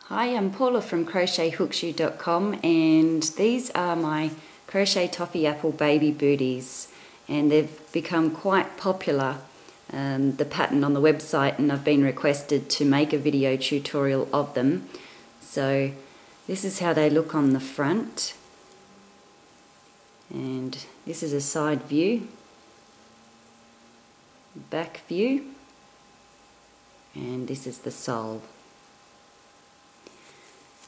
Hi, I'm Paula from CrochetHookshoe.com, and these are my crochet toffee apple baby booties, and they've become quite popular, the pattern on the website, and I've been requested to make a video tutorial of them. So this is how they look on the front, and this is a side view, back view, and this is the sole.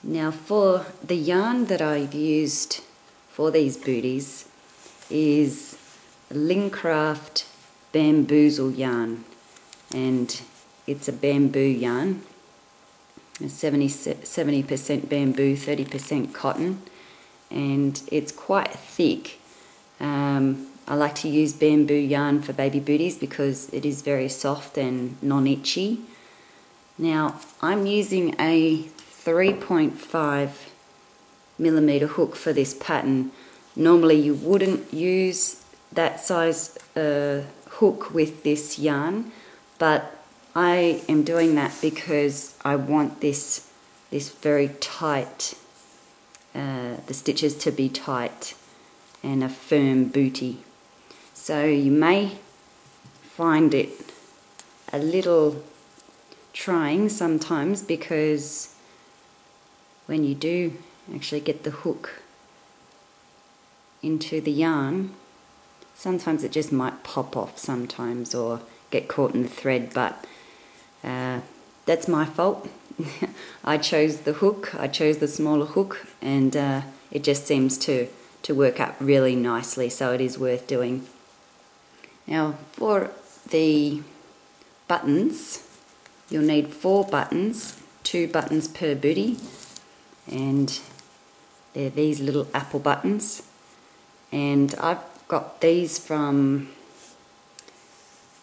Now for the yarn that I've used for these booties is Lincraft Bamboozle yarn, and it's a bamboo yarn, 70% bamboo, 30% cotton, and it's quite thick. I like to use bamboo yarn for baby booties because it is very soft and non-itchy. Now I'm using a 3.5mm hook for this pattern. Normally you wouldn't use that size hook with this yarn, but I am doing that because I want this very tight, the stitches to be tight and a firm bootie. So you may find it a little trying sometimes, because when you do actually get the hook into the yarn, sometimes it just might pop off sometimes or get caught in the thread, but that's my fault. I chose the hook, I chose the smaller hook, and it just seems to work out really nicely, so it is worth doing. Now for the buttons, you'll need 4 buttons, 2 buttons per bootie, and they're these little apple buttons, and I've got these from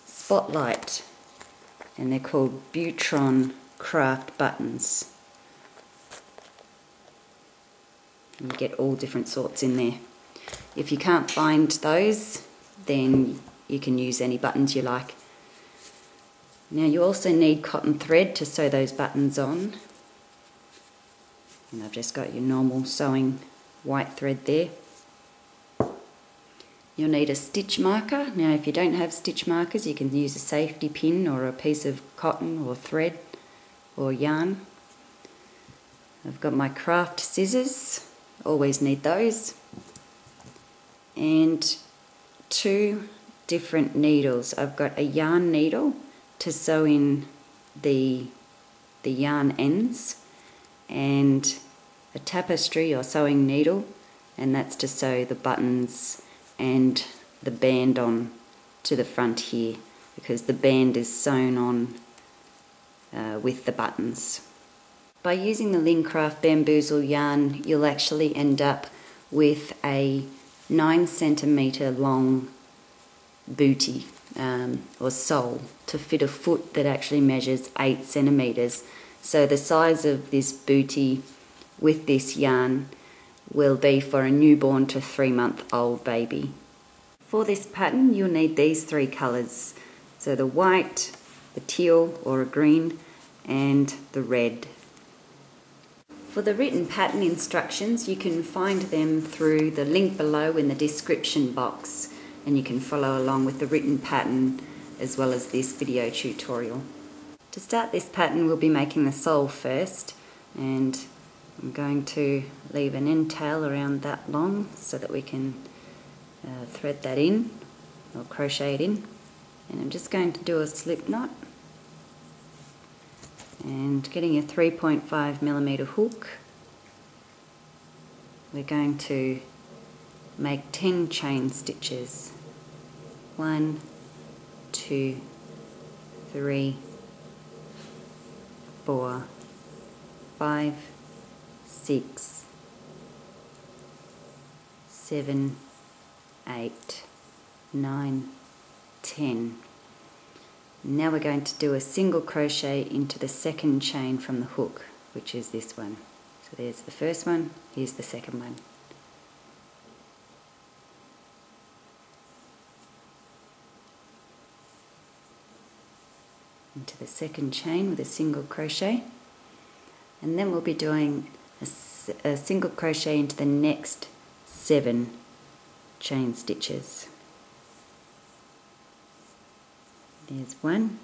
Spotlight, and they're called Bootie craft buttons. You get all different sorts in there. If you can't find those, then you can use any buttons you like. Now you also need cotton thread to sew those buttons on. And I've just got your normal sewing white thread there. You'll need a stitch marker. Now if you don't have stitch markers, you can use a safety pin or a piece of cotton or thread or yarn. I've got my craft scissors, always need those, and 2 different needles. I've got a yarn needle to sew in the yarn ends, and a tapestry or sewing needle, and that's to sew the buttons and the band on to the front here, because the band is sewn on with the buttons. By using the Lincraft Bamboozle yarn, you'll actually end up with a 9cm long bootie or sole to fit a foot that actually measures 8 centimeters. So the size of this bootie with this yarn will be for a newborn to 3-month-old baby. For this pattern you'll need these 3 colours, so the white, the teal or a green, and the red. For the written pattern instructions, you can find them through the link below in the description box, and you can follow along with the written pattern as well as this video tutorial. To start this pattern, we'll be making the sole first, and I'm going to leave an end tail around that long so that we can thread that in or crochet it in. And I'm just going to do a slip knot, and getting a 3.5mm hook, we're going to make 10 chain stitches. 1, 2, 3, 4, 5, 6, 7, 8, 9, 10. Now we're going to do a single crochet into the second chain from the hook, which is this one. So there's the first one, here's the second one. Into the second chain with a single crochet, and then we'll be doing a single crochet into the next 7 chain stitches. There's 1,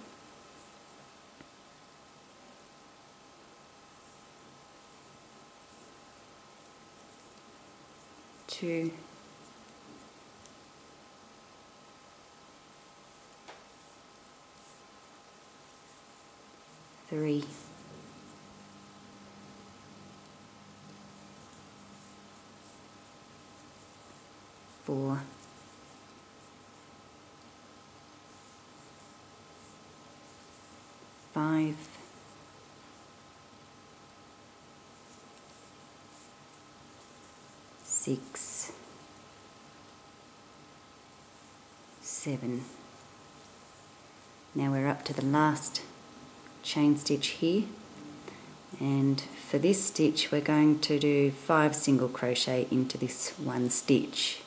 2, 3, 4, 5, 6, 7. Now we're up to the last chain stitch here, and for this stitch we're going to do 5 single crochet into this one stitch.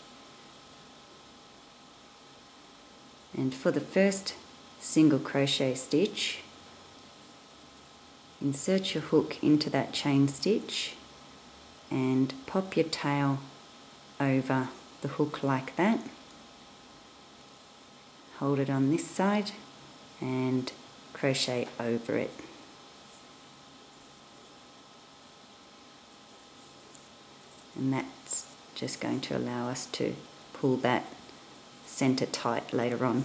And for the first single crochet stitch, insert your hook into that chain stitch and pop your tail over the hook like that. Hold it on this side and crochet over it. And that's just going to allow us to pull that center tight later on.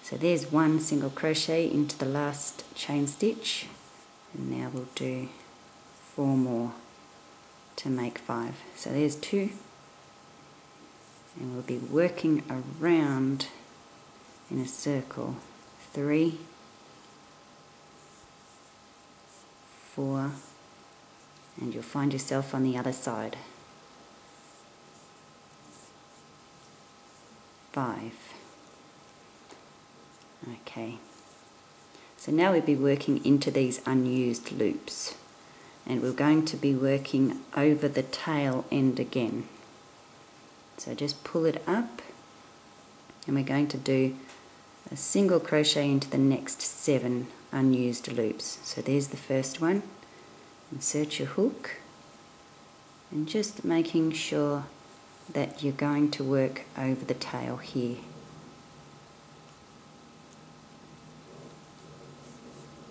So there's 1 single crochet into the last chain stitch, and now we'll do 4 more to make 5. So there's 2, and we'll be working around in a circle. 3, 4, and you'll find yourself on the other side. 5. Okay, so now we'll be working into these unused loops, and we're going to be working over the tail end again. So just pull it up, and we're going to do a single crochet into the next 7 unused loops. So there's the first one. Insert your hook, and just making sure that you're going to work over the tail here.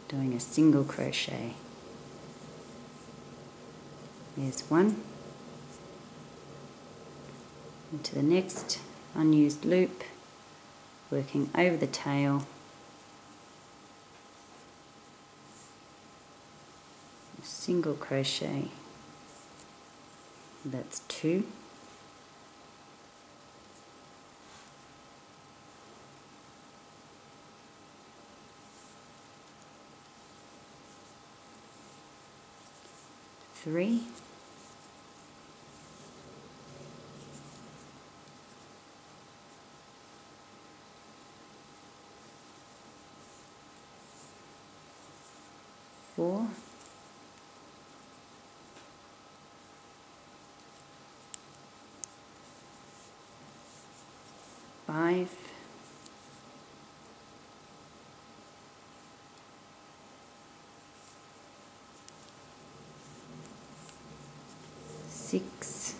Doing a single crochet. There's 1. Into the next unused loop, working over the tail. A single crochet. That's 2. 3, 4, 5, 6,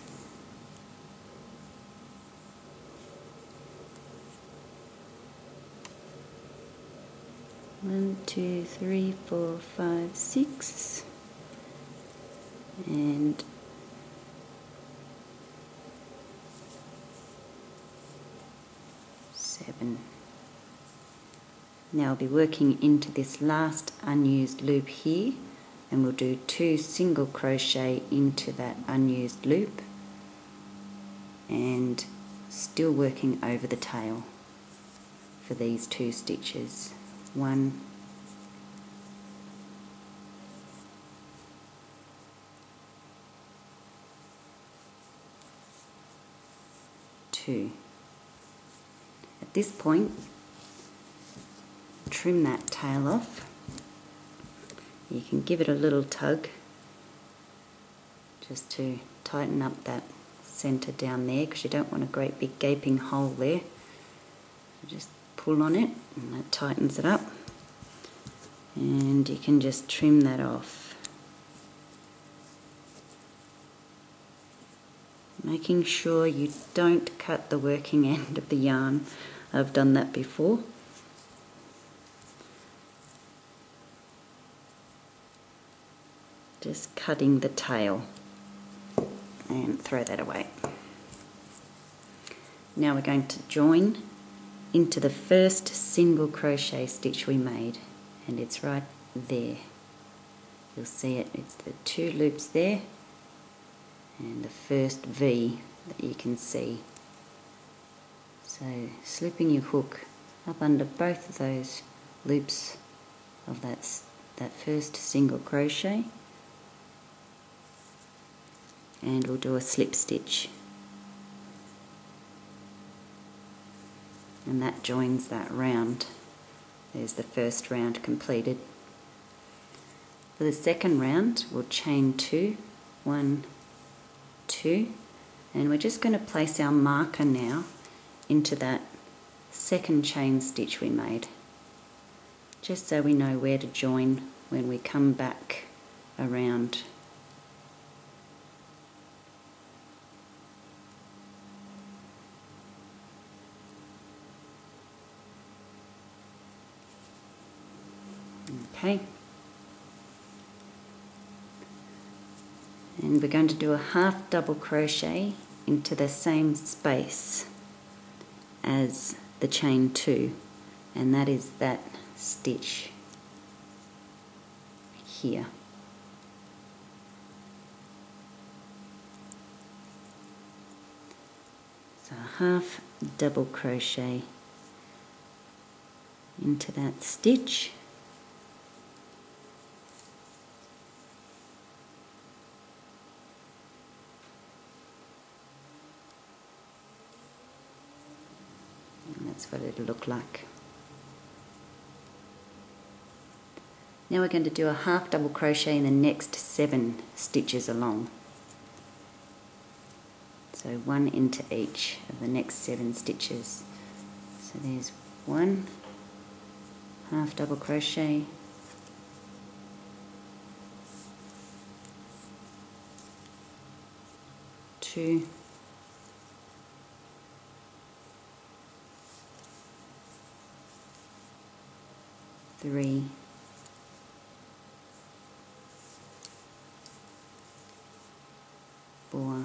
1, 2, 3, 4, 5, 6, and 7. Now I'll be working into this last unused loop here, and we'll do 2 single crochet into that unused loop, and still working over the tail for these 2 stitches. 1, 2. At this point, trim that tail off. You can give it a little tug just to tighten up that centre down there, because you don't want a great big gaping hole there. So just pull on it and that tightens it up, and you can just trim that off. making sure you don't cut the working end of the yarn. I've done that before. Just cutting the tail, and throw that away. Now we're going to join into the first single crochet stitch we made, and it's right there. You'll see it, it's the 2 loops there and the first V that you can see. So slipping your hook up under both of those loops of that first single crochet, and we'll do a slip stitch, and that joins that round. There's the first round completed. For the second round we'll chain 2, 1, 2, and we're just going to place our marker now into that second chain stitch we made, just so we know where to join when we come back around. Okay, and we're going to do a half double crochet into the same space as the chain 2, and that is that stitch here. So half double crochet into that stitch, and that's what it'll look like. Now we're going to do a half double crochet in the next 7 stitches along. So 1 into each of the next 7 stitches. So there's 1 half double crochet, 2, 3, 4,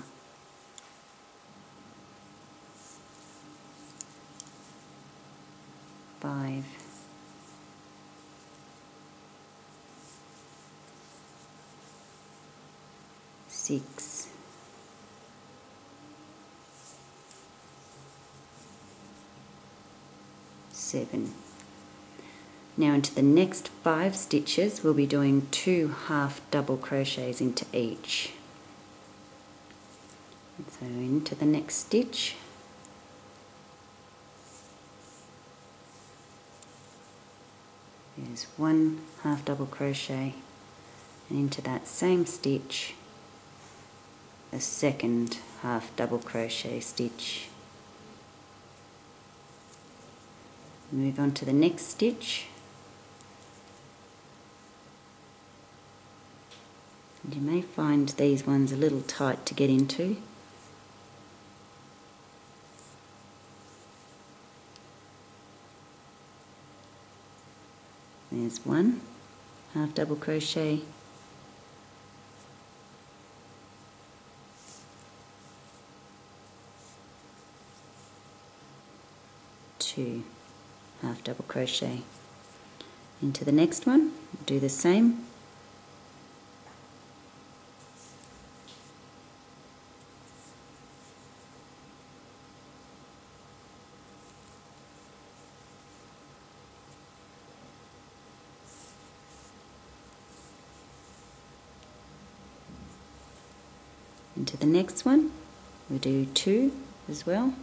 5, 6, 7. Now into the next 5 stitches we'll be doing 2 half double crochets into each. And so into the next stitch, there's 1 half double crochet, and into that same stitch a second half double crochet stitch. Move on to the next stitch, and you may find these ones a little tight to get into. There's 1 half double crochet, 2 half double crochet. Into the next one, do the same. Into the next one, we do 2 as well.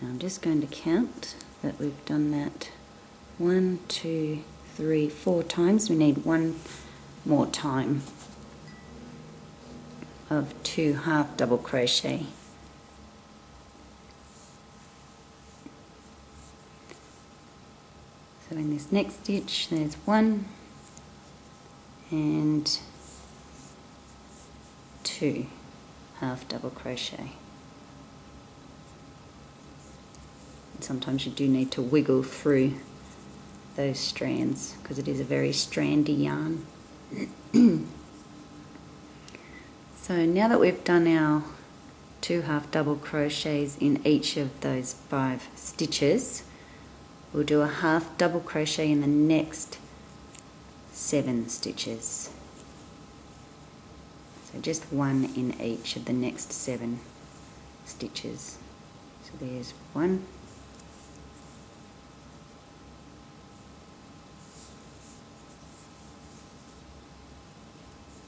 Now I'm just going to count that we've done that 1, 2, 3, 4 times. We need 1 more time of 2 half double crochet. in this next stitch there's 1 and 2 half double crochet. And sometimes you do need to wiggle through those strands because it is a very strandy yarn. So now that we've done our 2 half double crochets in each of those 5 stitches, we'll do a half double crochet in the next 7 stitches. So just 1 in each of the next 7 stitches. So there's 1,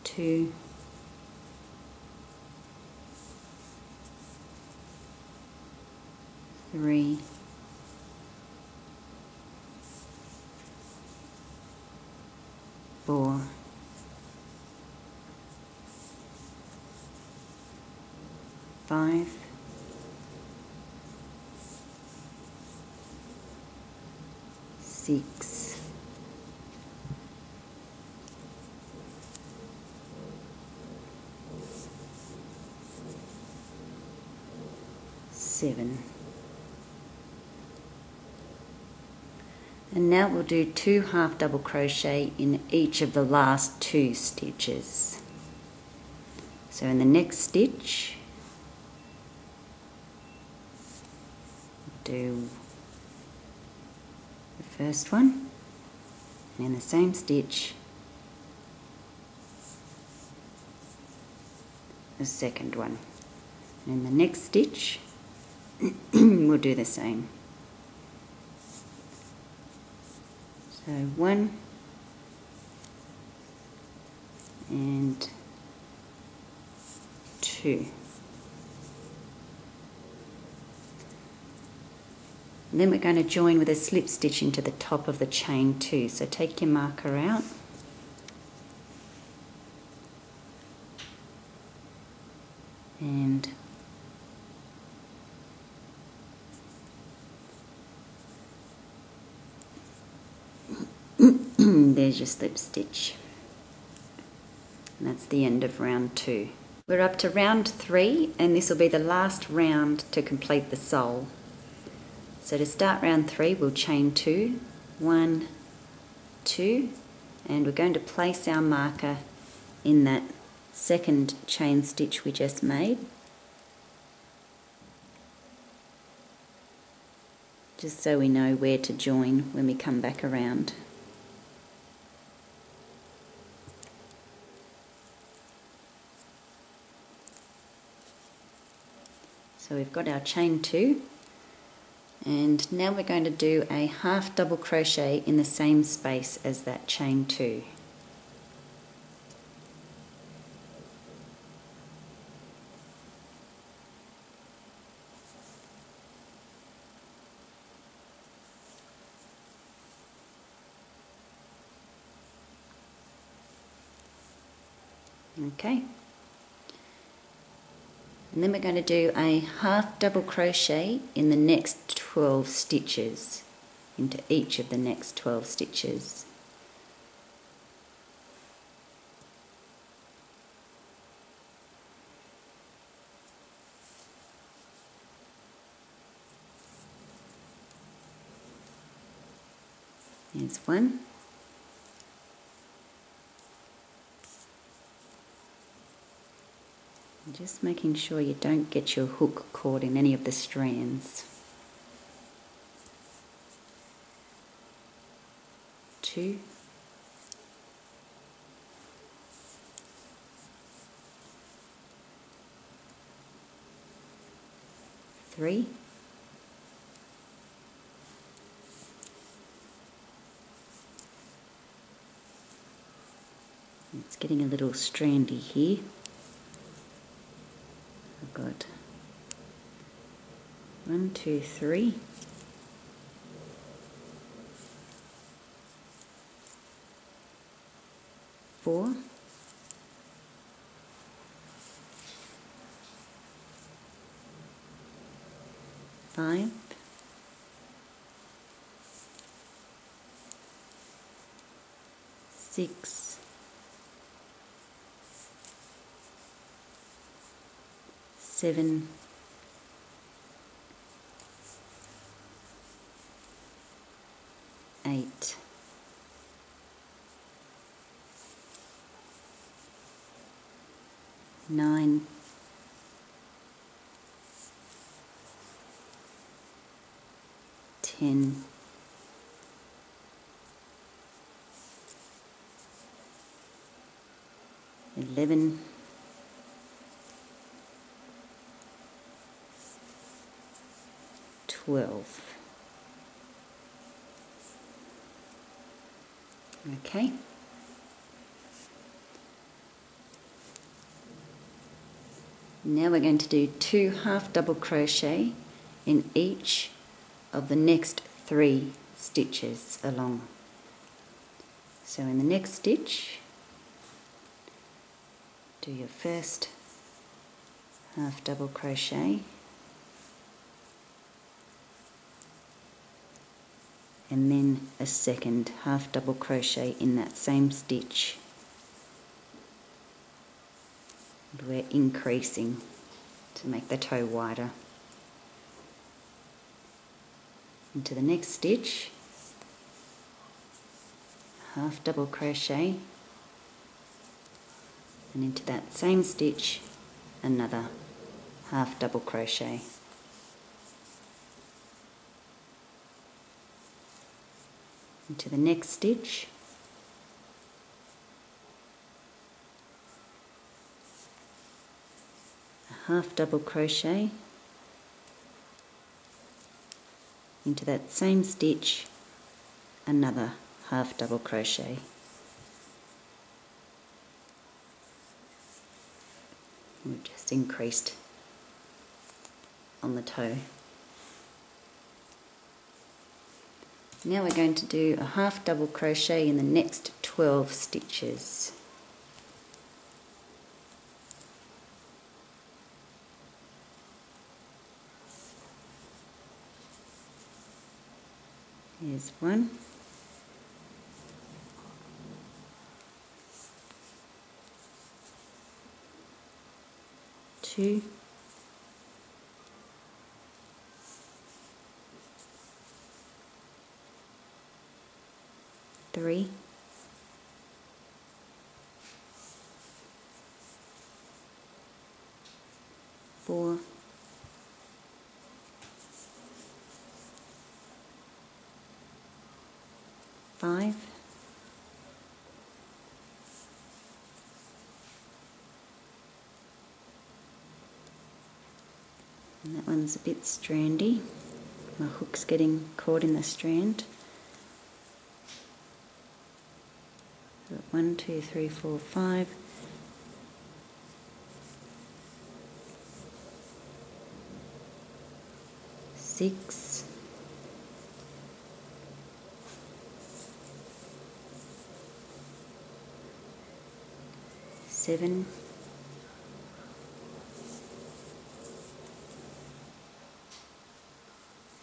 2, 3, 4, 5, 6, 7. And now we'll do 2 half double crochet in each of the last 2 stitches. So in the next stitch, do the first one, and in the same stitch, the second one. And in the next stitch, we'll do the same. So 1 and 2. And then we're going to join with a slip stitch into the top of the chain 2. So take your marker out. And there's your slip stitch. And that's the end of round 2. We're up to round 3, and this will be the last round to complete the sole. So to start round 3, we'll chain 2, 1, 2, and we're going to place our marker in that second chain stitch we just made, just so we know where to join when we come back around. So we've got our chain 2, and now we're going to do a half double crochet in the same space as that chain 2. Okay. And then we're going to do a half double crochet in the next 12 stitches, into each of the next 12 stitches. There's 1. Just making sure you don't get your hook caught in any of the strands. 2, 3, 4. It's getting a little strandy here. I've got 1, 2, 3, 4, 5, 6, 7, 8, 9, 10, 11, 12. Okay. Now we're going to do 2 half double crochet in each of the next 3 stitches along. So in the next stitch, do your first half double crochet, and then a second half double crochet in that same stitch. And we're increasing to make the toe wider. Into the next stitch, half double crochet, and into that same stitch another half double crochet. Into the next stitch, a half double crochet, into that same stitch another half double crochet. We've just increased on the toe. Now we're going to do a half double crochet in the next 12 stitches. Here's 1. 2. 3. 4. 5. 'And that one's a bit strandy. My hook's getting caught in the strand. 1, 2, 3, 4, 5. 6. 7.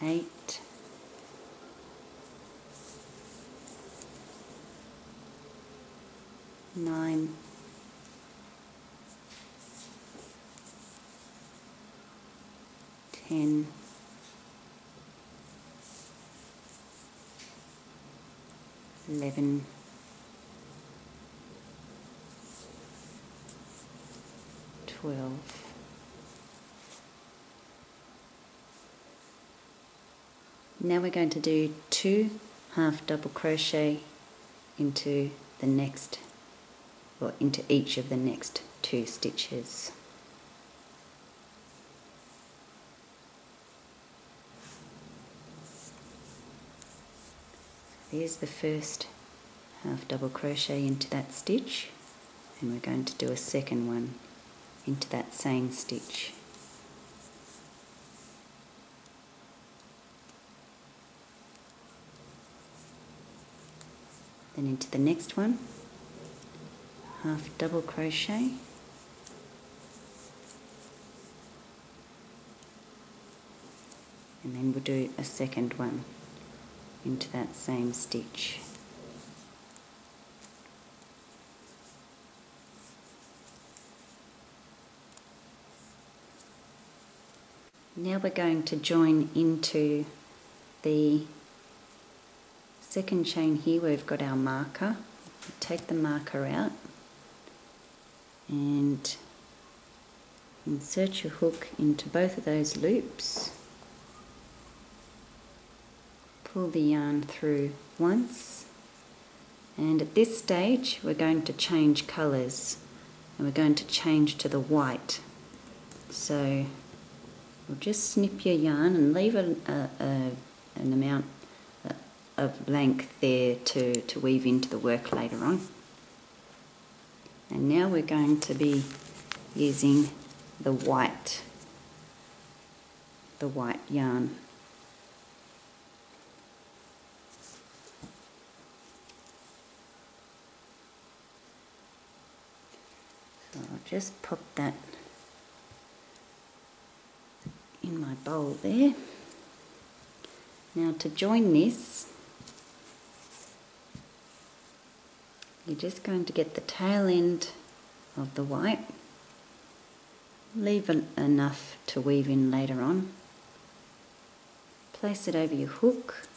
8. 9. 10. 11. 12. Now we're going to do 2 half double crochet into the next, or into each of the next 2 stitches. There's the first half double crochet into that stitch, and we're going to do a second one into that same stitch. Then into the next one, half double crochet, and then we'll do a second one into that same stitch. Now we're going to join into the second chain here where we've got our marker. Take the marker out and insert your hook into both of those loops. Pull the yarn through once, and at this stage we're going to change colours and we're going to change to the white. So we'll just snip your yarn and leave an amount of length there to weave into the work later on. And now we're going to be using the white yarn. So I'll just pop that in my bowl there. Now to join this, you're just going to get the tail end of the white, leave enough to weave in later on, place it over your hook,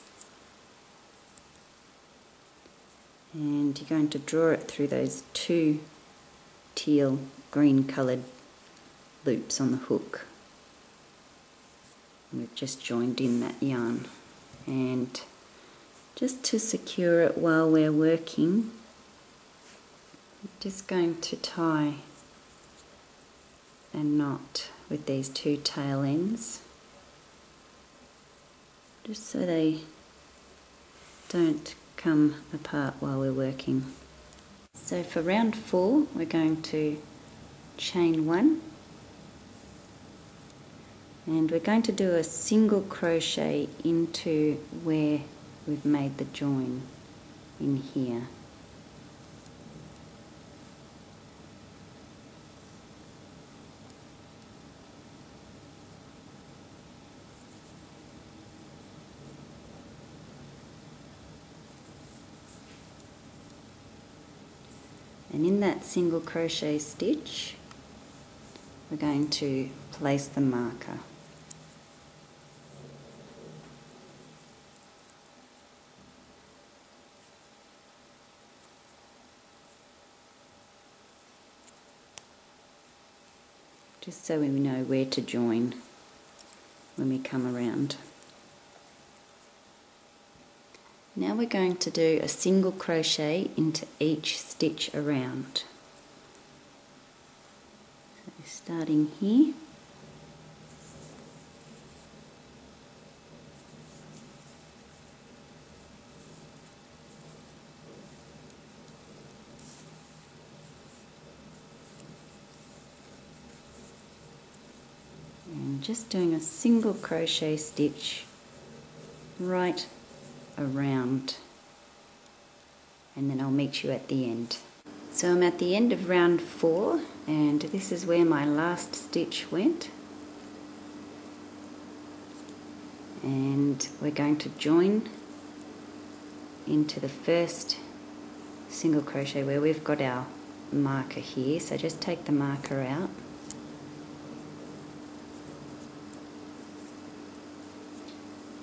and you're going to draw it through those two teal green coloured loops on the hook. We've just joined in that yarn, and just to secure it while we're working, I'm just going to tie a knot with these two tail ends, just so they don't come apart while we're working. So for round 4 we're going to chain 1, and we're going to do a single crochet into where we've made the join in here. And in that single crochet stitch we're going to place the marker. Just so we know where to join when we come around. Now we're going to do a single crochet into each stitch around. So starting here, and just doing a single crochet stitch right around, and then I'll meet you at the end. So I'm at the end of round 4, and this is where my last stitch went, and we're going to join into the first single crochet where we've got our marker here. So just take the marker out,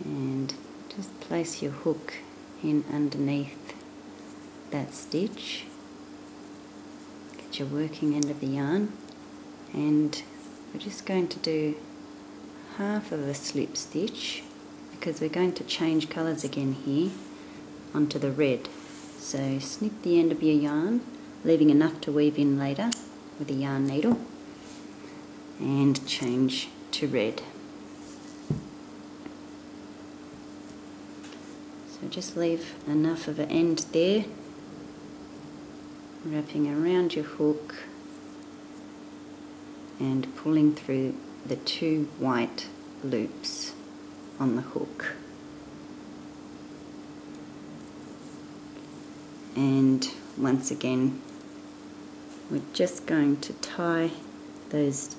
and just place your hook in underneath that stitch, get your working end of the yarn, and we're just going to do half of a slip stitch because we're going to change colours again here onto the red. So snip the end of your yarn, leaving enough to weave in later with a yarn needle, and change to red. So just leave enough of an end there, wrapping around your hook and pulling through the two white loops on the hook. And once again, we're just going to tie those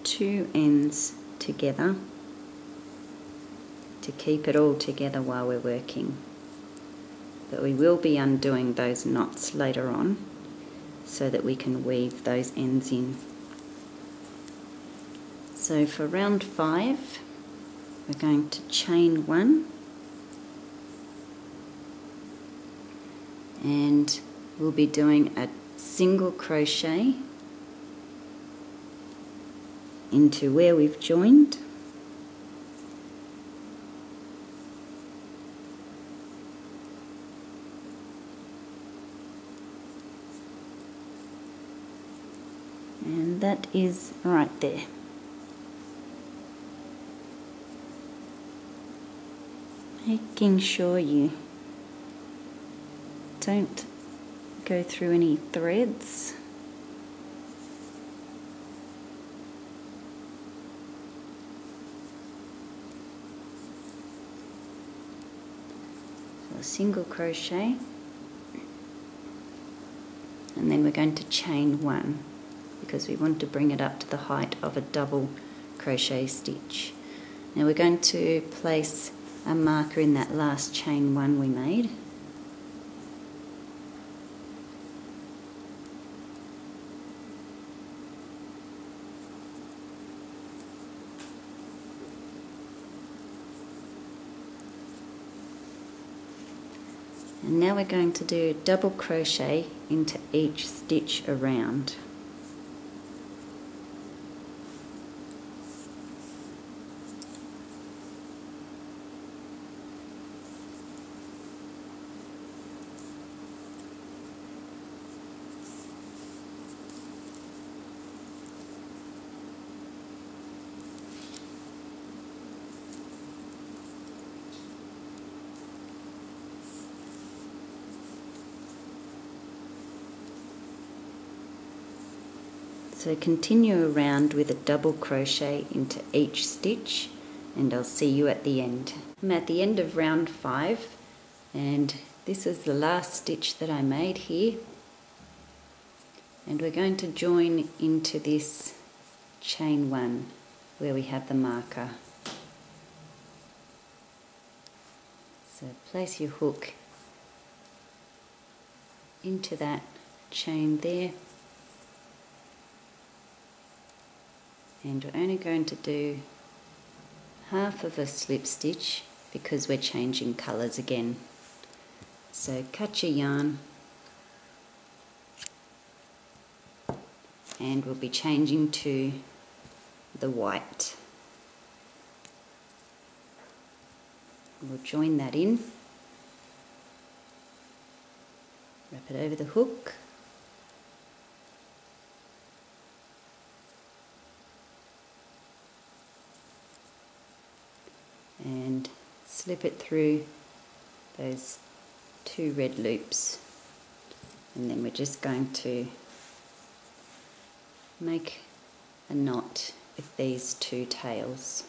two ends together to keep it all together while we're working. But we will be undoing those knots later on so that we can weave those ends in. So for round 5, we're going to chain 1, and we'll be doing a single crochet into where we've joined, and that is right there. Making sure you don't go through any threads. So a single crochet, and then we're going to chain 1 because we want to bring it up to the height of a double crochet stitch. Now we're going to place a marker in that last chain 1 we made. And now we're going to do double crochet into each stitch around. So continue around with a double crochet into each stitch, and I'll see you at the end. I'm at the end of round 5, and this is the last stitch that I made here, and we're going to join into this chain 1 where we have the marker. So place your hook into that chain there, and we're only going to do half of a slip stitch because we're changing colours again. So cut your yarn, and we'll be changing to the white. We'll join that in, wrap it over the hook, and slip it through those 2 red loops, and then we're just going to make a knot with these 2 tails.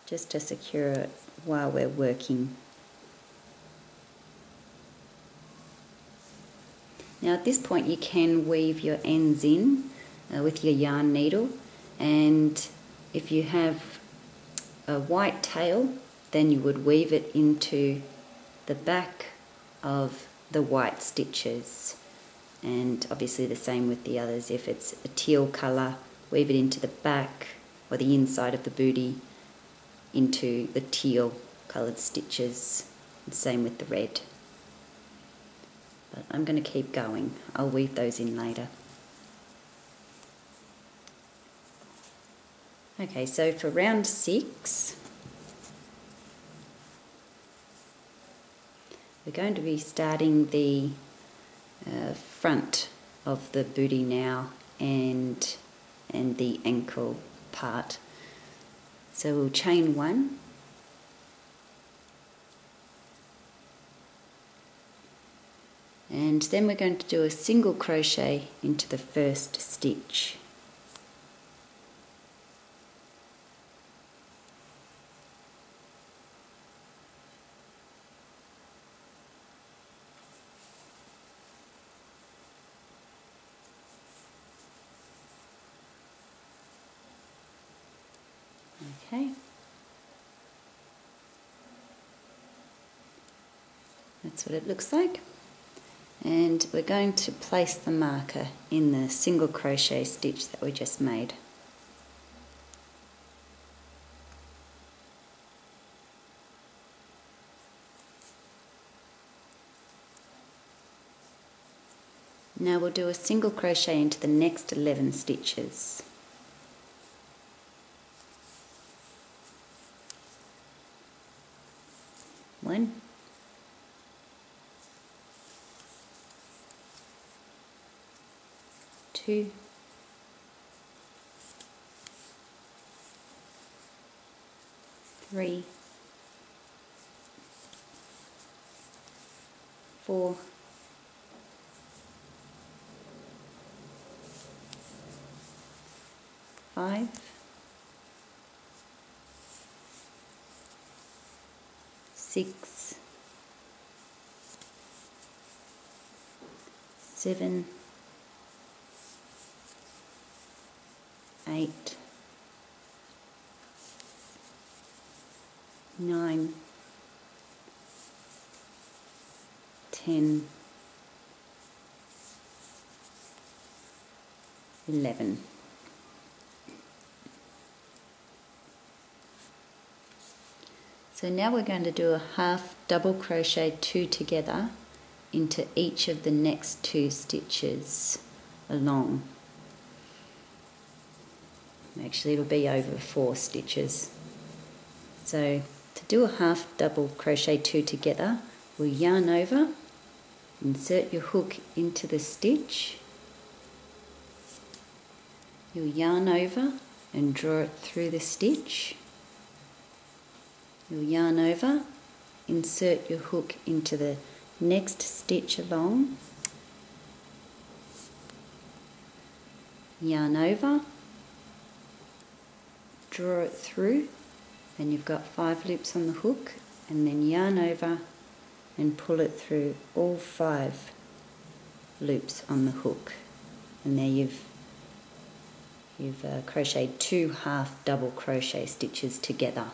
Just to secure it while we're working. Now at this point you can weave your ends in with your yarn needle, and if you have a white tail, then you would weave it into the back of the white stitches, and obviously the same with the others. If it's a teal colour, weave it into the back or the inside of the bootie into the teal coloured stitches, and same with the red. But I'm going to keep going, I'll weave those in later. Okay, so for round 6, we're going to be starting the front of the bootie now, and the ankle part. So we'll chain 1, and then we're going to do a single crochet into the first stitch. Okay, that's what it looks like. And we're going to place the marker in the single crochet stitch that we just made. Now we'll do a single crochet into the next 11 stitches. 1, 2, 3, 4, 5, 6, 7, 8, 9, 10, 11. So now we're going to do a half double crochet 2 together into each of the next 2 stitches along. Actually, it'll be over 4 stitches. So to do a half double crochet 2 together, we'll yarn over, insert your hook into the stitch, you'll yarn over and draw it through the stitch, you'll yarn over, insert your hook into the next stitch along, yarn over, draw it through, then you've got 5 loops on the hook, and then yarn over and pull it through all 5 loops on the hook, and there you've crocheted 2 half double crochet stitches together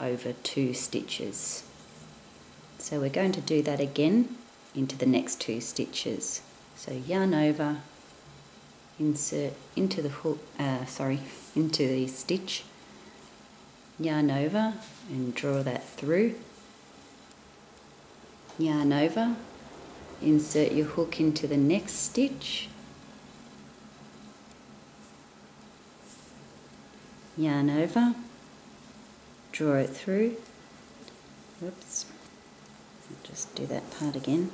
over 2 stitches. So we're going to do that again into the next 2 stitches. So yarn over, insert into the hook, into the stitch, yarn over and draw that through, yarn over, insert your hook into the next stitch, yarn over, draw it through, whoops, I'll just do that part again,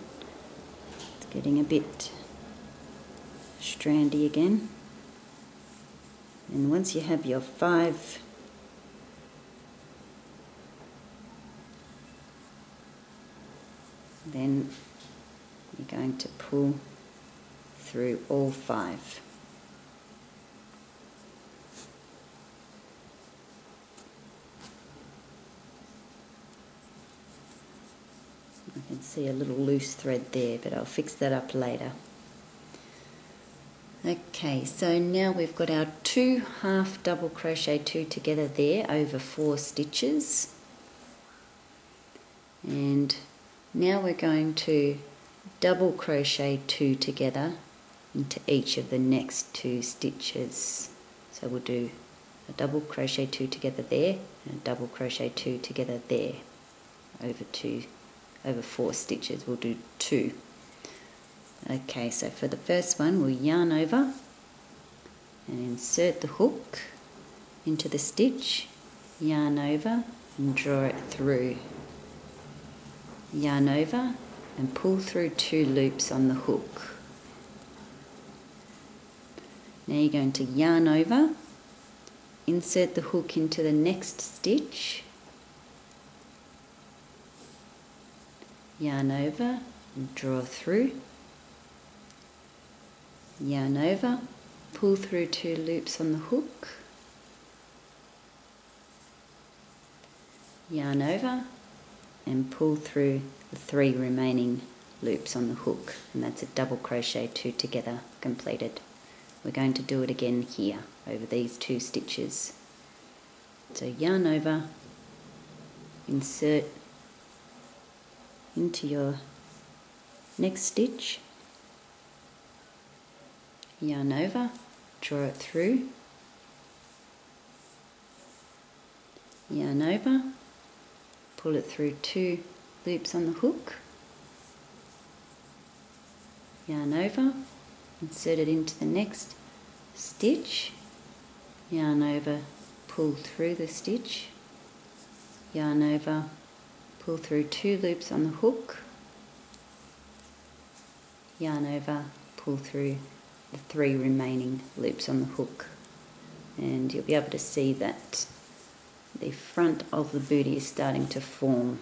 it's getting a bit strandy again. And once you have your 5 then you're going to pull through all 5. I can see a little loose thread there, but I'll fix that up later. Okay, so now we've got our 2 half double crochet 2 together there over 4 stitches, and now we're going to double crochet 2 together into each of the next 2 stitches. So we'll do a double crochet 2 together there and a double crochet 2 together there over 4 stitches. We'll do 2. Okay, so for the first one we'll yarn over and insert the hook into the stitch, yarn over and draw it through, yarn over and pull through 2 loops on the hook. Now you're going to yarn over, insert the hook into the next stitch, yarn over and draw through, yarn over, pull through 2 loops on the hook, yarn over and pull through the 3 remaining loops on the hook, and that's a double crochet 2 together completed. We're going to do it again here over these 2 stitches. So yarn over, insert into your next stitch, yarn over, draw it through, yarn over, pull it through 2 loops on the hook, yarn over, insert it into the next stitch, yarn over, pull through the stitch, yarn over, pull through 2 loops on the hook, yarn over, pull through the 3 remaining loops on the hook, and you'll be able to see that the front of the bootie is starting to form.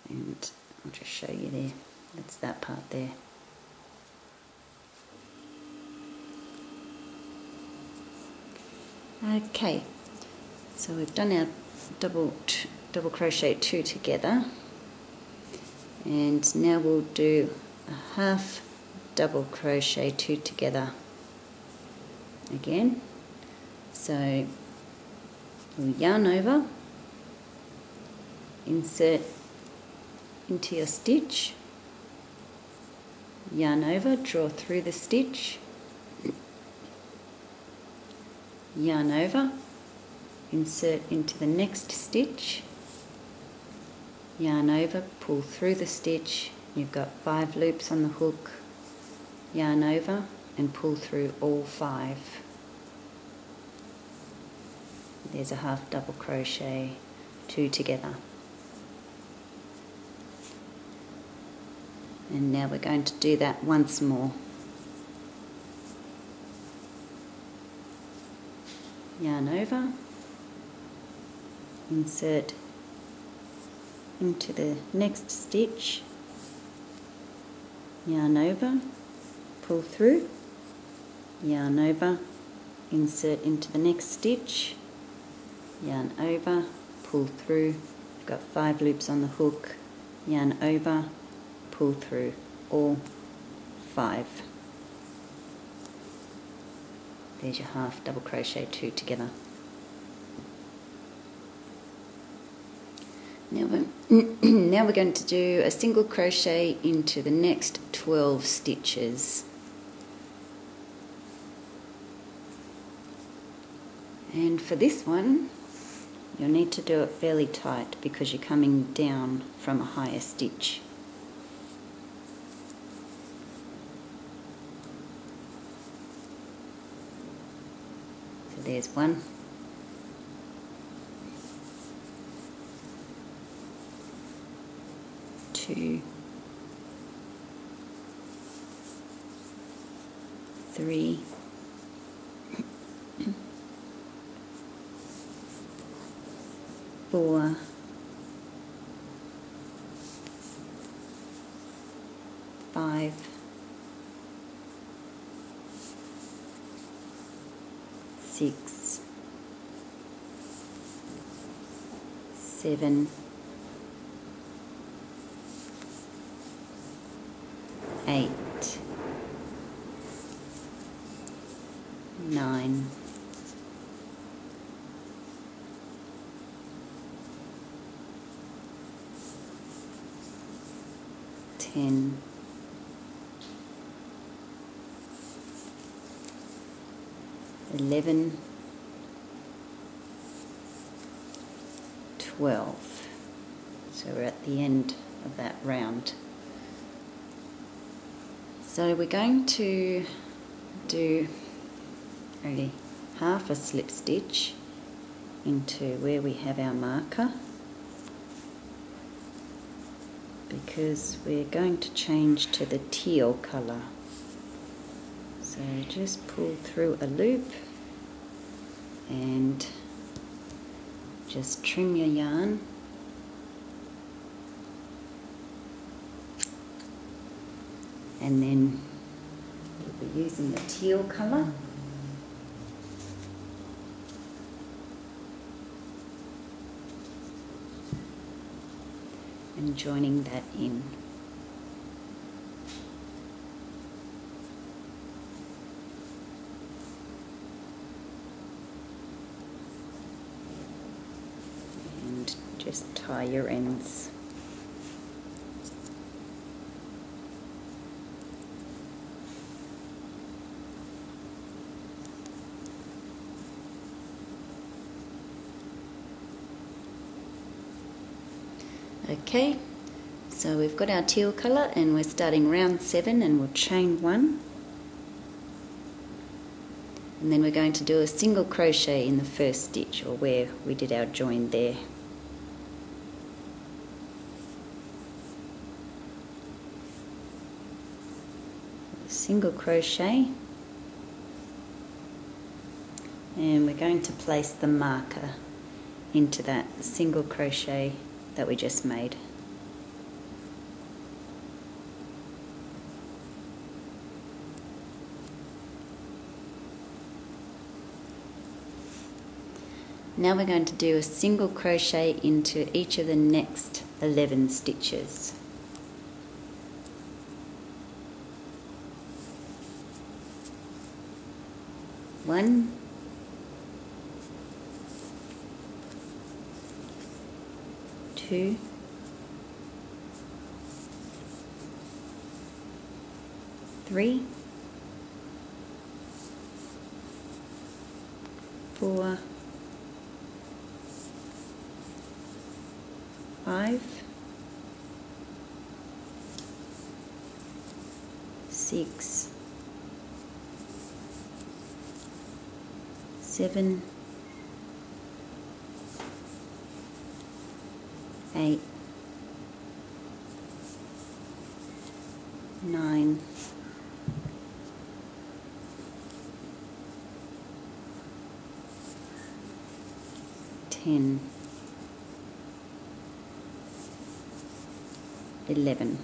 And I'll just show you there, that's that part there. Okay, so we've done our double crochet 2 together, and now we'll do a half double crochet 2 together again. So we'll yarn over, insert into your stitch, yarn over, draw through the stitch, yarn over, insert into the next stitch, yarn over, pull through the stitch, you've got 5 loops on the hook, yarn over and pull through all 5. There's a half double crochet 2 together. And now we're going to do that once more. Yarn over, insert into the next stitch, yarn over, pull through, yarn over, insert into the next stitch, yarn over, pull through, you've got 5 loops on the hook, yarn over, pull through all 5. There's your half double crochet 2 together. Now we're going to do a single crochet into the next 12 stitches. And for this one, you'll need to do it fairly tight because you're coming down from a higher stitch. So there's 1. 2, 3, 4, 5, 6, 7, 8, 9, 10, 11, 12. So we're at the end of that round. So we're going to do only half a slip stitch into where we have our marker, because we're going to change to the teal colour. So just pull through a loop and just trim your yarn. And then we'll be using the teal colour. And joining that in. And tie your ends. Okay, so we've got our teal colour and we're starting round 7, and we'll chain 1, and then we're going to do a single crochet in the first stitch, or where we did our join there. Single crochet, and we're going to place the marker into that single crochet that we just made. Now we're going to do a single crochet into each of the next 11 stitches. One, two, three, 4, 5, 6, 7, 8, 9, 10, 11.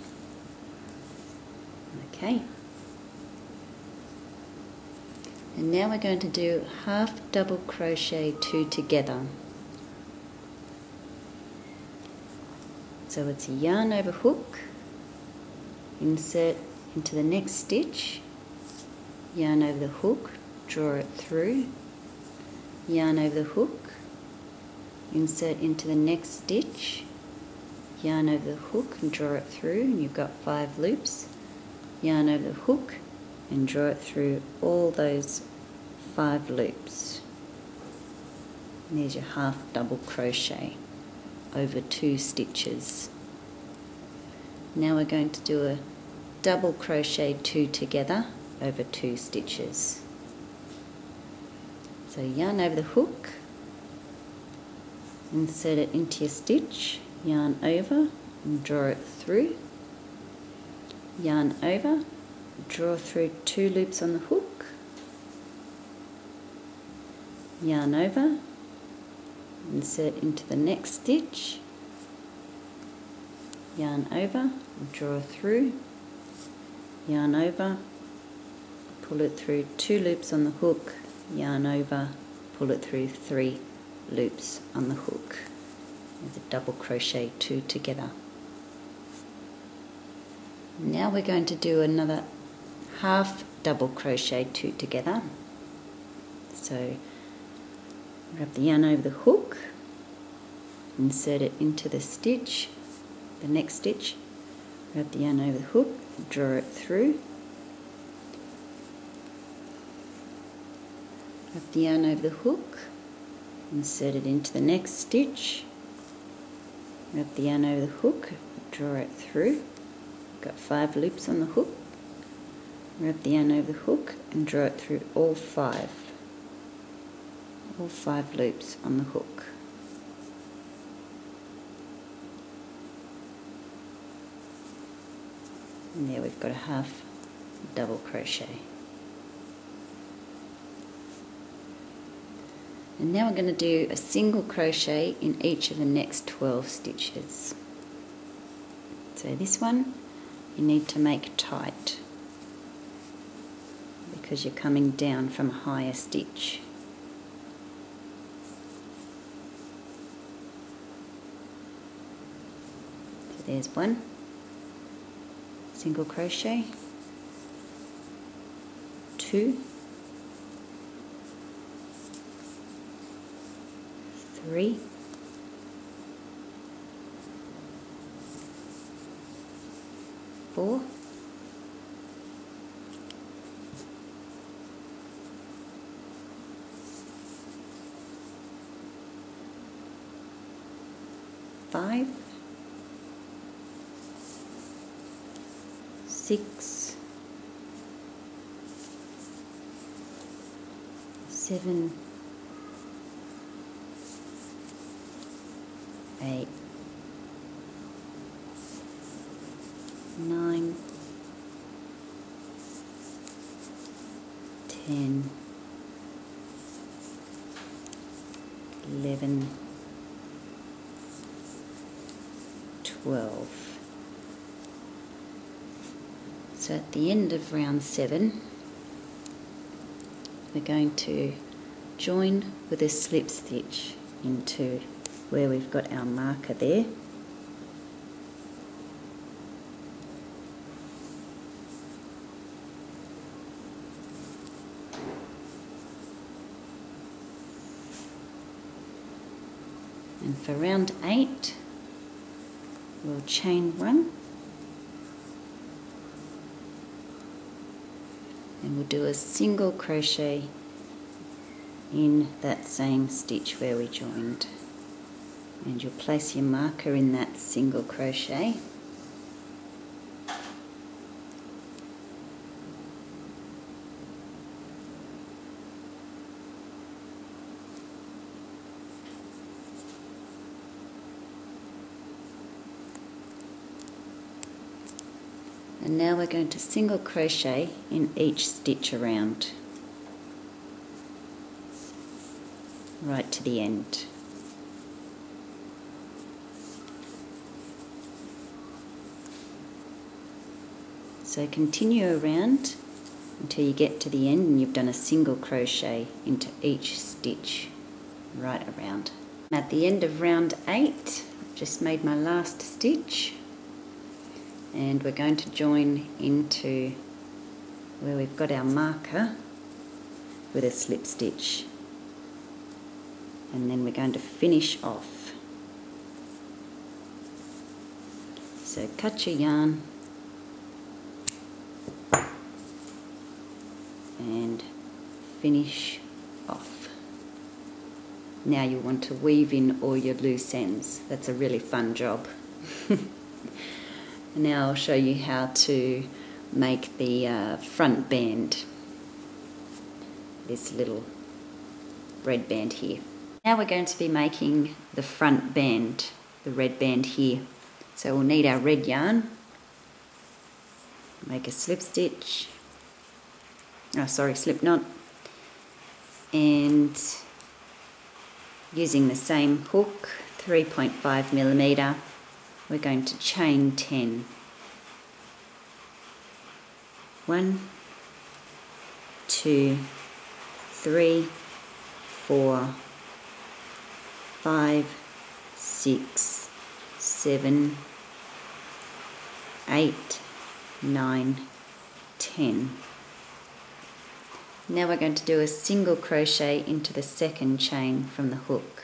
Okay. And now we're going to do half double crochet 2 together. So it's a yarn over hook, insert into the next stitch, yarn over the hook, draw it through, yarn over the hook, insert into the next stitch, yarn over the hook and draw it through, and you've got 5 loops, yarn over the hook and draw it through all those 5 loops. And there's your half double crochet over 2 stitches. Now we're going to do a double crochet 2 together over 2 stitches. So yarn over the hook, insert it into your stitch, yarn over and draw it through, yarn over, draw through 2 loops on the hook, yarn over, insert into the next stitch, yarn over, draw through, yarn over, pull it through 2 loops on the hook, yarn over, pull it through 3 loops on the hook. There's a double crochet 2 together. Now we're going to do another half double crochet 2 together. So wrap the yarn over the hook, insert it into the stitch, the next stitch, wrap the yarn over the hook, draw it through, wrap the yarn over the hook, insert it into the next stitch, wrap the yarn over the hook, draw it through, got 5 loops on the hook, wrap the yarn over the hook and draw it through all 5 loops on the hook. And there we've got a half double crochet. And now we're going to do a single crochet in each of the next 12 stitches. So this one you need to make tight because you're coming down from a higher stitch. So there's one single crochet, 2, 3, 4, 5, 6, 7, 8, 9, 10, 11, 12. So at the end of round 7, we're going to join with a slip stitch into where we've got our marker there. And for round 8, we'll chain 1 and we'll do a single crochet in that same stitch where we joined, and you'll place your marker in that single crochet. And now we're going to single crochet in each stitch around, right to the end. So continue around until you get to the end and you've done a single crochet into each stitch right around. At the end of round 8, I've just made my last stitch, and we're going to join into where we've got our marker with a slip stitch, and then we're going to finish off. So cut your yarn and finish off. Now you want to weave in all your loose ends. That's a really fun job. Now I'll show you how to make the front band, this little red band here. Now we're going to be making the front band, the red band here. So we'll need our red yarn, make a slip stitch, slip knot, and using the same hook, 3.5mm, we're going to chain 10. 1, 2, 3, 4, 5, 6, 7, 8, 9, 10. Now we're going to do a single crochet into the second chain from the hook.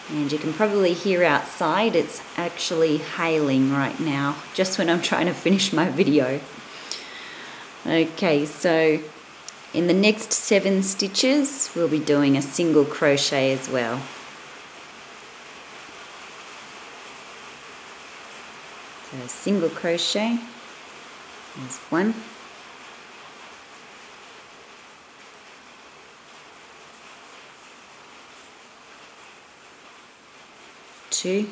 And you can probably hear outside, it's actually hailing right now, just when I'm trying to finish my video. Okay, so in the next 7 stitches, we'll be doing a single crochet as well. So single crochet, there's 1. 2,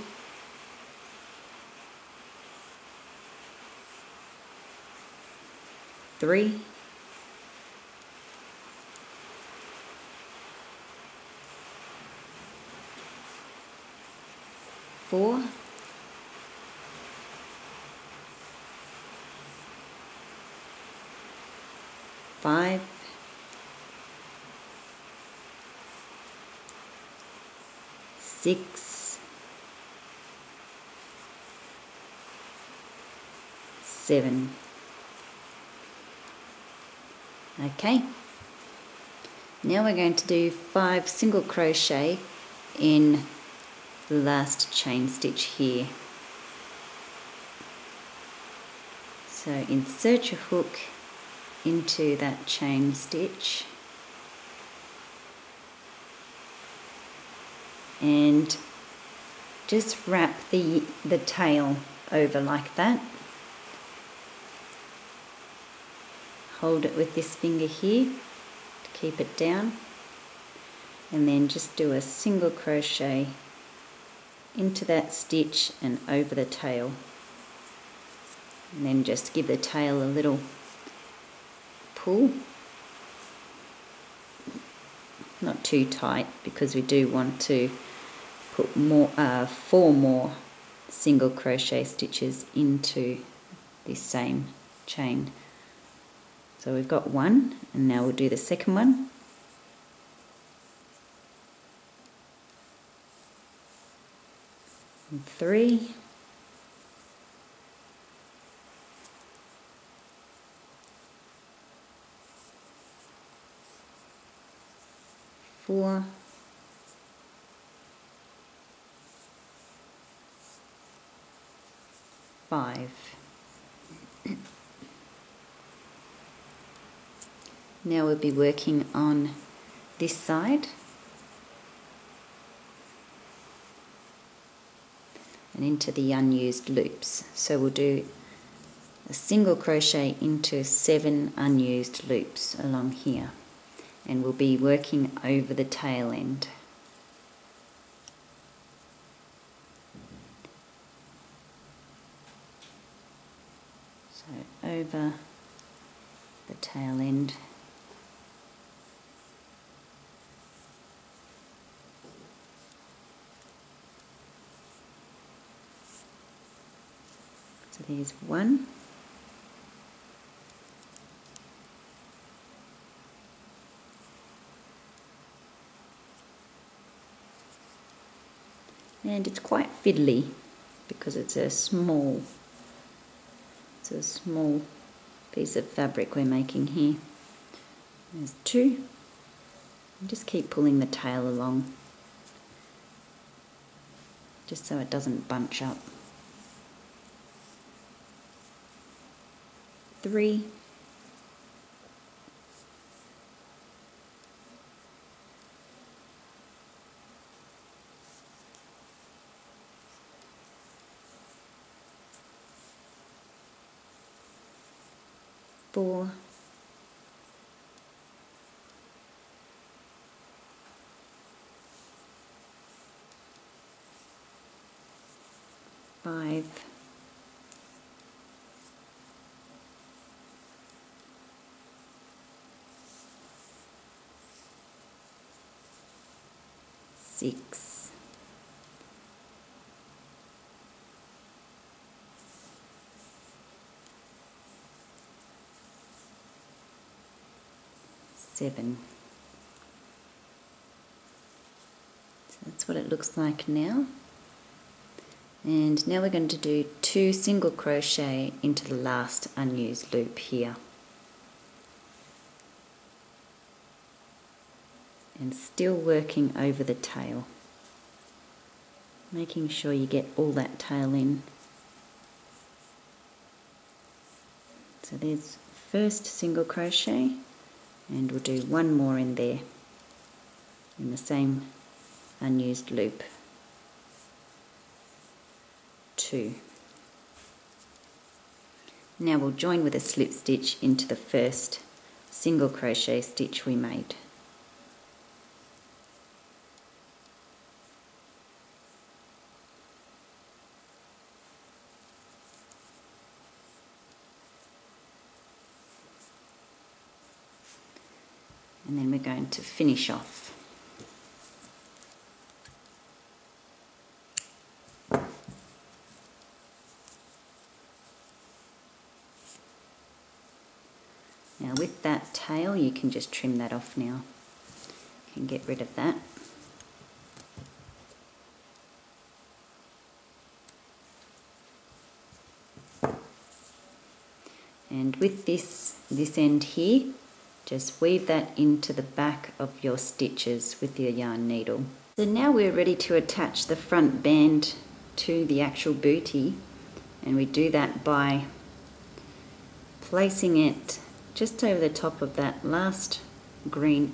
3, 4, 5, 6, 7. Okay, now we're going to do 5 single crochet in the last chain stitch here. So insert your hook into that chain stitch and just wrap the tail over like that. Hold it with this finger here to keep it down, and then just do a single crochet into that stitch and over the tail, and then just give the tail a little pull, not too tight because we do want to put more 4 more single crochet stitches into this same chain. So we've got 1, and now we'll do the second one. And 3. Four. 5. Now we'll be working on this side, and into the unused loops. So we'll do a single crochet into 7 unused loops along here, and we'll be working over the tail end. So over the tail end. So there's 1. And it's quite fiddly because it's a small piece of fabric we're making here. There's 2. And just keep pulling the tail along, just so it doesn't bunch up. 3. 4. 5. 6. 7. So that's what it looks like now. And now we're going to do 2 single crochet into the last unused loop here. And still working over the tail, making sure you get all that tail in. So there's first single crochet, and we'll do 1 more in there in the same unused loop. 2. Now we'll join with a slip stitch into the first single crochet stitch we made. And then we're going to finish off. Now with that tail, you can just trim that off now. You can get rid of that. And with this end here, just weave that into the back of your stitches with your yarn needle. So now we're ready to attach the front band to the actual bootie, and we do that by placing it just over the top of that last green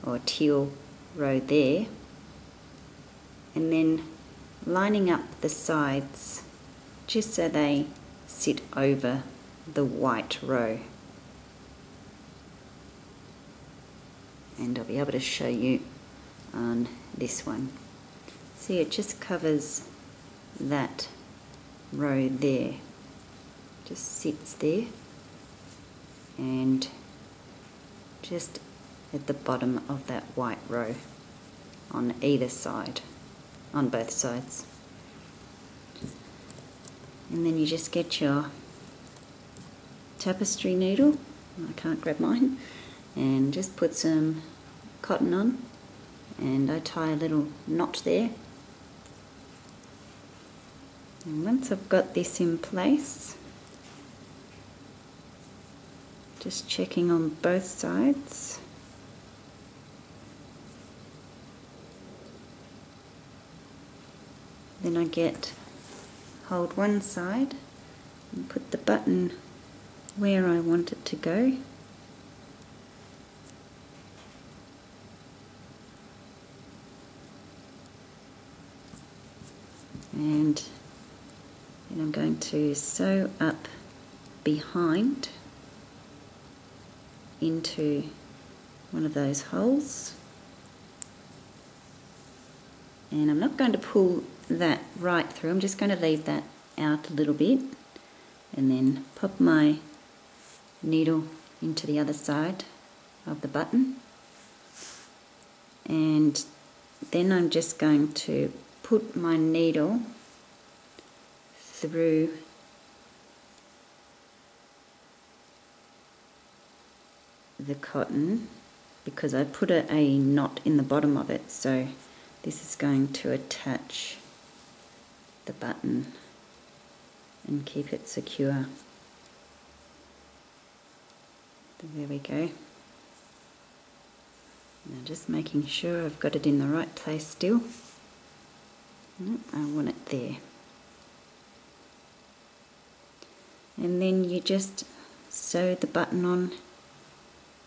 or teal row there, and then lining up the sides just so they sit over the white row. And I'll be able to show you on this one. See, it just covers that row there, just sits there, and just at the bottom of that white row on either side, on both sides. And then you just get your tapestry needle, I can't grab mine, and just put some cotton on, and I tie a little knot there. And once I've got this in place, just checking on both sides. Then I hold one side and put the button where I want it to go. And then I'm going to sew up behind into one of those holes. And I'm not going to pull that right through, I'm just going to leave that out a little bit, and then pop my needle into the other side of the button, and then I'm just going to put my needle through the cotton, because I put a knot in the bottom of it, so this is going to attach the button and keep it secure. There we go. Now just making sure I've got it in the right place still. I want it there. And then you just sew the button on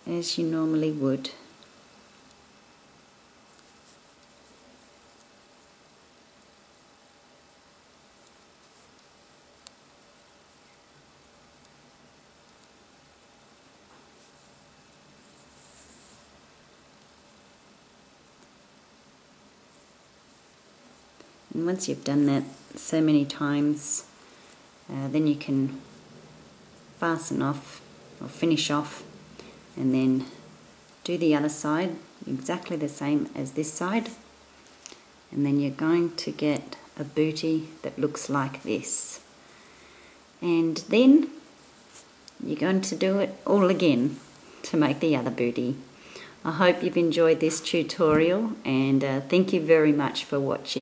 as you normally would. And once you've done that so many times, then you can fasten off or finish off, and then do the other side exactly the same as this side, and then you're going to get a bootie that looks like this. And then you're going to do it all again to make the other bootie. I hope you've enjoyed this tutorial, and thank you very much for watching.